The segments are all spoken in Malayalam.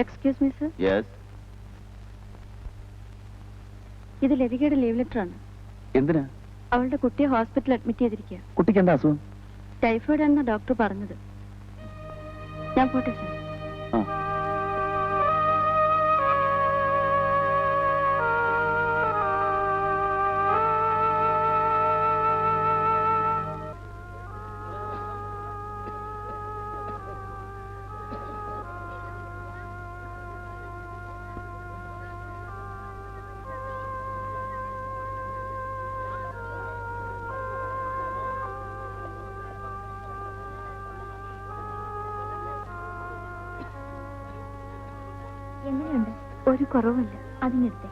Excuse me sir. യെസ്. ഇത് ലതികയുടെ ലീവ് ലെറ്റർ ആണ്. എന്തിനാ? അവളുടെ കുട്ടിയെ ഹോസ്പിറ്റലിൽ അഡ്മിറ്റ് ചെയ്തിരിക്കുക. കുട്ടിക്ക് എന്താ അസുഖം? ടൈഫോയിഡ് ആണെന്ന് ഡോക്ടർ പറഞ്ഞത്. ഞാൻ പോട്ടെ സർ. എങ്ങനെയുണ്ട്? ഒരു കുറവുമില്ല. അതിനെടുത്തേ.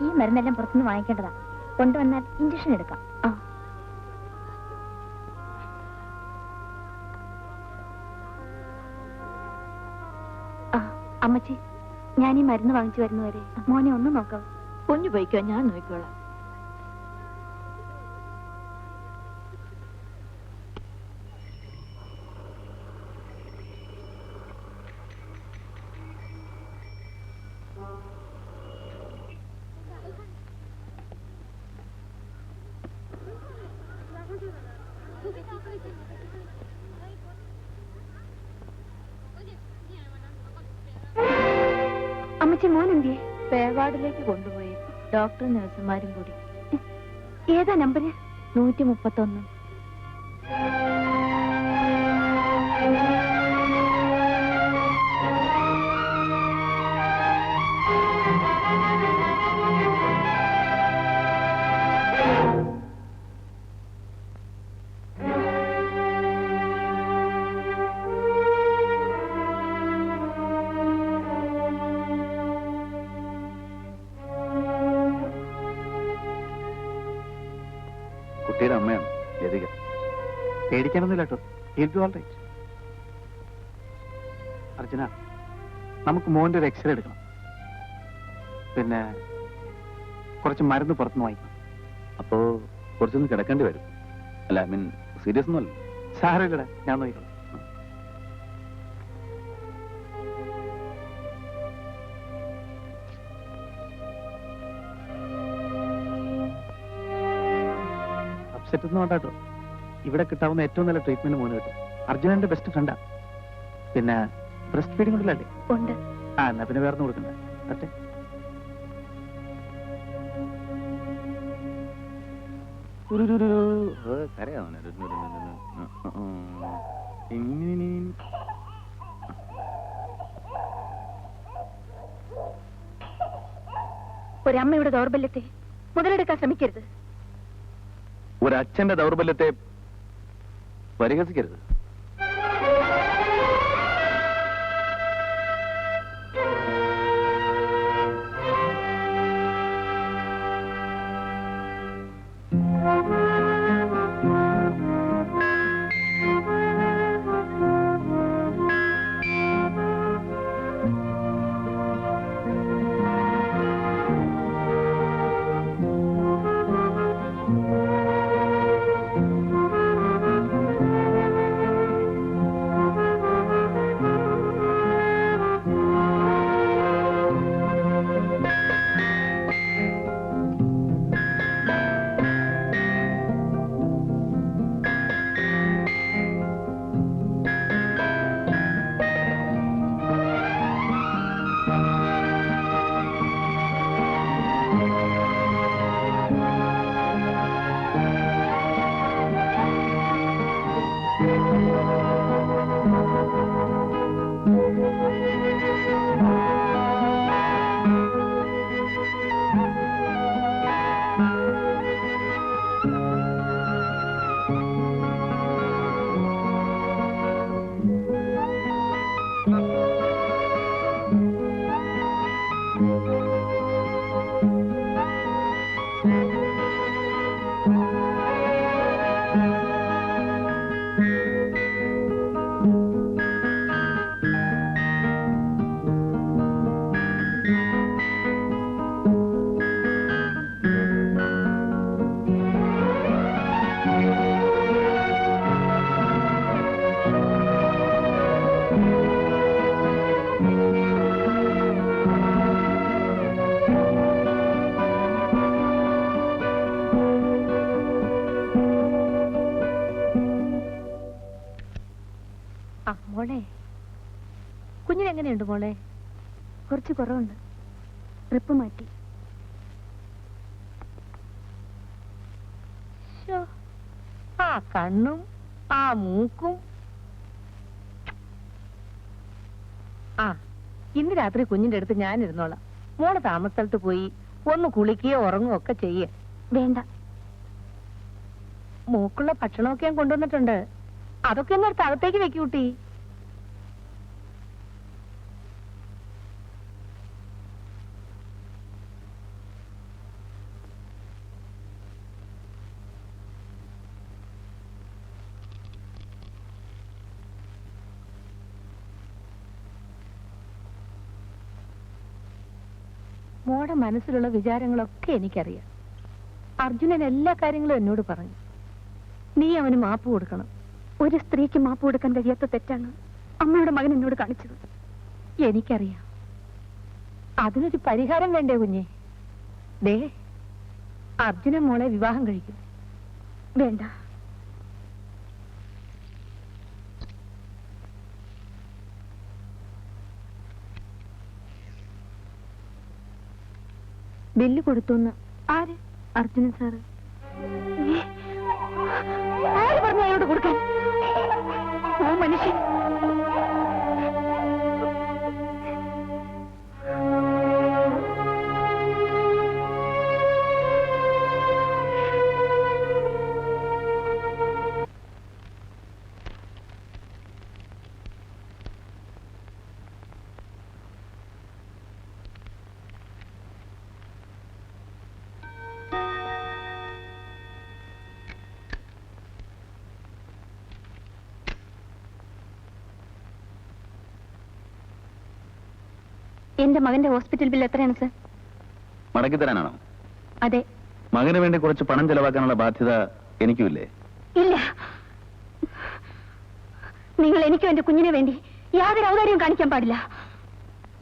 ഈ മരുന്നെല്ലാം പുറത്തുനിന്ന് വാങ്ങിക്കേണ്ടതാ. കൊണ്ടുവന്നാൽ ഇഞ്ചക്ഷൻ എടുക്കാം. അമ്മച്ചി, ഞാൻ ഈ മരുന്ന് വാങ്ങിച്ചു വരുന്നവരെ മോനെ ഒന്ന് നോക്കാം. കുഞ്ഞു പോയിക്കോ, ഞാൻ നോക്കിക്കോളാം. അമ്മച്ചി, മോൻ എന്തിയെ? പേവാർഡിലേക്ക് കൊണ്ടുപോയി. ഡോക്ടറും നഴ്സുമാരും കൂടി. ഏതാ നമ്പര്? 131. കുട്ടിയുടെ അമ്മയാണ് ലതിക. പേടിക്കാനൊന്നുമില്ല കേട്ടോ. അർജുന, നമുക്ക് മോന്റെ ഒരു എക്സ്റേ എടുക്കണം. പിന്നെ കുറച്ച് മരുന്ന് പുറത്തുനിന്ന് വാങ്ങിക്കണം. അപ്പോ കുറച്ചൊന്നും കിടക്കേണ്ടി വരും. അല്ല, ഐ മീൻ സീരിയസ് ഒന്നും അല്ല. സാരമില്ലടാ, ഞാൻ നോക്കിക്കോളാം. അപ്സെറ്റ് ഒന്നും വേണ്ട കേട്ടോ. ഇവിടെ കിട്ടാവുന്ന ഏറ്റവും നല്ല ട്രീറ്റ്മെന്റ് മോന് കിട്ടും. അർജുനന്റെ ബെസ്റ്റ് ഫ്രണ്ടാ. പിന്നെ ബ്രസ്റ്റ് ഫീഡിംഗ് ഉണ്ടല്ലേ? ഉണ്ട്. എന്നാ പിന്നെ വേറെ കൊടുക്കണ്ട. അട്ടെ, ഒരമ്മയുടെ ദൗർബല്യത്തെ മുതലെടുക്കാൻ ശ്രമിക്കരുത്. ഒരച്ഛന്റെ ദൗർബല്യത്തെ പരിഹസിക്കരുത്. കുഞ്ഞിനെങ്ങനെയുണ്ട് മോളെ? കുറച്ച് കുറവുണ്ട്. ട്രിപ്പ് മാറ്റി. ആ കണ്ണും ആ മൂക്കും. ആ ഇന്ന് രാത്രി കുഞ്ഞിന്റെ അടുത്ത് ഞാൻ ഇരുന്നോളാം. മോള് താമസസ്ഥലത്ത് പോയി ഒന്ന് കുളിക്കുകയോ ഉറങ്ങുകയോ ഒക്കെ ചെയ്യേ. വേണ്ട. മൂക്കുള്ള ഭക്ഷണമൊക്കെ ഞാൻ കൊണ്ടുവന്നിട്ടുണ്ട്. അതൊക്കെ ഒന്ന് എടുത്ത് അകത്തേക്ക് വെക്കൂട്ടി. മോടെ മനസ്സിലുള്ള വിചാരങ്ങളൊക്കെ എനിക്കറിയാം. അർജുനൻ എല്ലാ കാര്യങ്ങളും എന്നോട് പറഞ്ഞു. നീ അവന് മാപ്പ് കൊടുക്കണം. ഒരു സ്ത്രീക്ക് മാപ്പ് കൊടുക്കാൻ കഴിയാത്ത തെറ്റാണ് അമ്മയുടെ മകൻ എന്നോട് കാണിച്ചത്. എനിക്കറിയാം. അതിനൊരു പരിഹാരം വേണ്ടേ കുഞ്ഞെ? ദേ, അർജുനൻ മോളെ വിവാഹം കഴിക്കും. വേണ്ട. ബില്ല് കൊടുത്തുന്ന്. ആര്? അർജുനൻ സാറ്. ആര് പറഞ്ഞു അയാളോട് കൊടുക്കാൻ? ഓ മനുഷ്യൻ. എന്റെ മകന്റെ ഹോസ്പിറ്റൽ ബിൽ എത്രയാണ് സർ? മടക്കി തരാനാണോ? അതെ. മകന് വേണ്ടി കുറച്ച് പണം ചെലവാക്കാനുള്ള ബാധ്യത എനിക്കുമില്ലേ? ഇല്ല. നിങ്ങൾ എനിക്കും എന്റെ കുഞ്ഞിനെ വേണ്ടി യാതൊരു ഔദാര്യവും കാണിക്കാൻ പാടില്ല.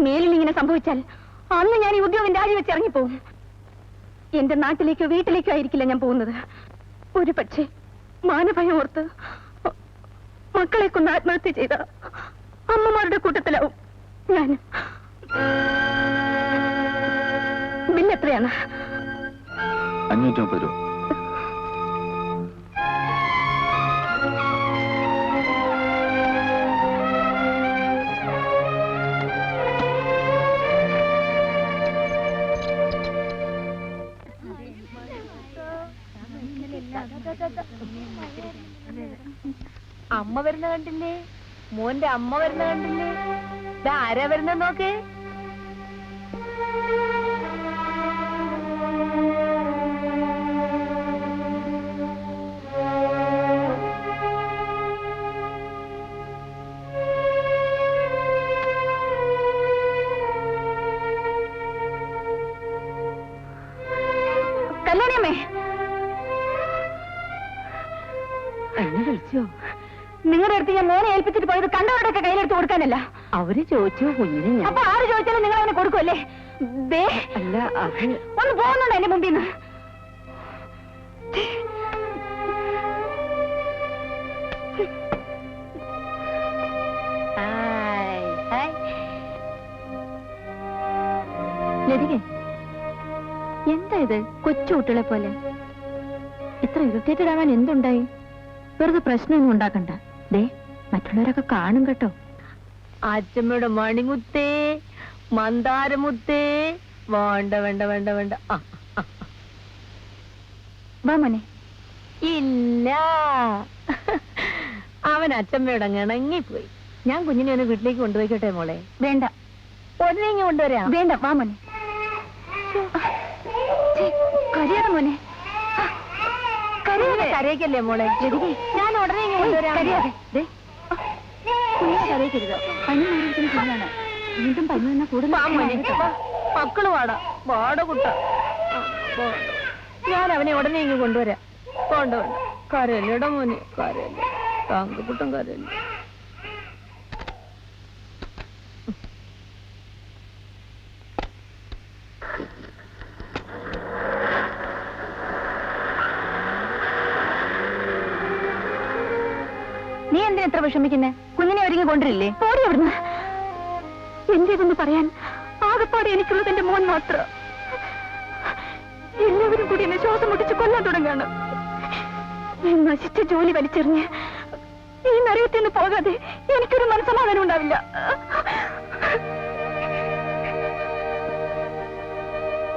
മേലിൽ ഇങ്ങനെ സംഭവിച്ചാൽ അന്ന് ഞാൻ ഈ ഉദ്യോഗം രാജിവെച്ച് ഇറങ്ങിപ്പോവും. എന്റെ നാട്ടിലേക്കോ വീട്ടിലേക്കോ ആയിരിക്കില്ല ഞാൻ പോകുന്നത്. ഒരു പക്ഷേ മാനഭയം ഓർത്ത് മക്കളെ കൊന്ന് ആത്മഹത്യ ചെയ്ത അമ്മമാരുടെ കൂട്ടത്തിലാവും ഞാൻ. ബില്ല് എത്രയാണ്? 530 രൂപ. അമ്മ വരുന്ന കണ്ടില്ലേ? മോന്റെ അമ്മ വരുന്ന കണ്ടില്ലേ? ആരാ വരുന്ന നോക്കേ. കല്യാണിയമ്മേ, എന്നെ വിളിച്ചോ? നിങ്ങളുടെ അടുത്ത് ഞാൻ മോനെ ഏൽപ്പിച്ചിട്ട് പോയത് കണ്ടവരുടെയൊക്കെ കയ്യിലെടുത്ത് കൊടുക്കാനല്ല. അവര് ചോദിച്ചു കുഞ്ഞിനെ. ഞാൻ അപ്പൊ ആര് ചോദിച്ചാലും നിങ്ങൾ അവനെ കൊടുക്കുമല്ലേ? അല്ല, അത് ഒന്ന് പോകുന്നുണ്ടോ എന്റെ മുമ്പിൽ നിന്ന്? ലതികേ, എന്താ ഇത് കൊച്ചു കുട്ടികളെ പോലെ? ഇത്ര ഇറിറ്റേറ്റഡ് ആവാൻ എന്തുണ്ടായി? വെറുതെ പ്രശ്നമൊന്നും ഉണ്ടാക്കണ്ട. ദേ, മറ്റുള്ളവരൊക്കെ കാണും കേട്ടോ. അച്ഛമ്മയുടെ മണിമുത്തേ, മന്ദാരമുത്തേ. വേണ്ട വേണ്ട വേണ്ട വേണ്ട. വാ മോനെ. ഇല്ല, അവൻ അച്ഛമ്മയുടെ ഇണങ്ങിപ്പോയി. ഞാൻ കുഞ്ഞിനെ ഒന്ന് വീട്ടിലേക്ക് കൊണ്ടുപോയിക്കോട്ടെ മോളെ? വേണ്ട. ഒന്നേങ്ങി കൊണ്ടുവരാം. വേണ്ട, വാ മോനെ. കരയാതെ മോനെ. കരയിക്കല്ലേ മോളെ? ഞാൻ ഉടനെ കൊണ്ടുവരാം. കരയിക്കരുത്. പനി മാറിയിരിക്കുന്ന കുഞ്ഞാണ്. വീണ്ടും പനി വന്നാൽ കൂടുതൽ മക്കള് വാടാ, വാട കുട്ട. ഞാൻ അവനെ ഉടനെ ഇങ്ങ് കൊണ്ടുവരാം. കൊണ്ടുവേണ്ട. കരയല്ലേടാ മോനെ, കരയല്ലേ. താങ്കുട്ടം കരയല്ലേ. നീ എന്തിനാ എത്ര വിഷമിക്കുന്നേ? കുഞ്ഞിനെ ഒരുങ്ങി കൊണ്ടിരില്ലേ? ഓടി അവിടുന്ന്. എന്റേതെന്ന് പറയാൻ ആകെപ്പാടെ എനിക്കുള്ളത് എന്റെ മോൻ മാത്രം. എല്ലാവരും കൂടി എന്നെ ശ്വാസം മുട്ടിച്ച് കൊല്ലാൻ തുടങ്ങാണ്. ഈ നശിച്ച ജോലി വലിച്ചെറിഞ്ഞ് ഈ നരകത്തിൽ നിന്ന് പോകാതെ എനിക്കൊരു മനസ്സമാധാനം ഉണ്ടാവില്ല.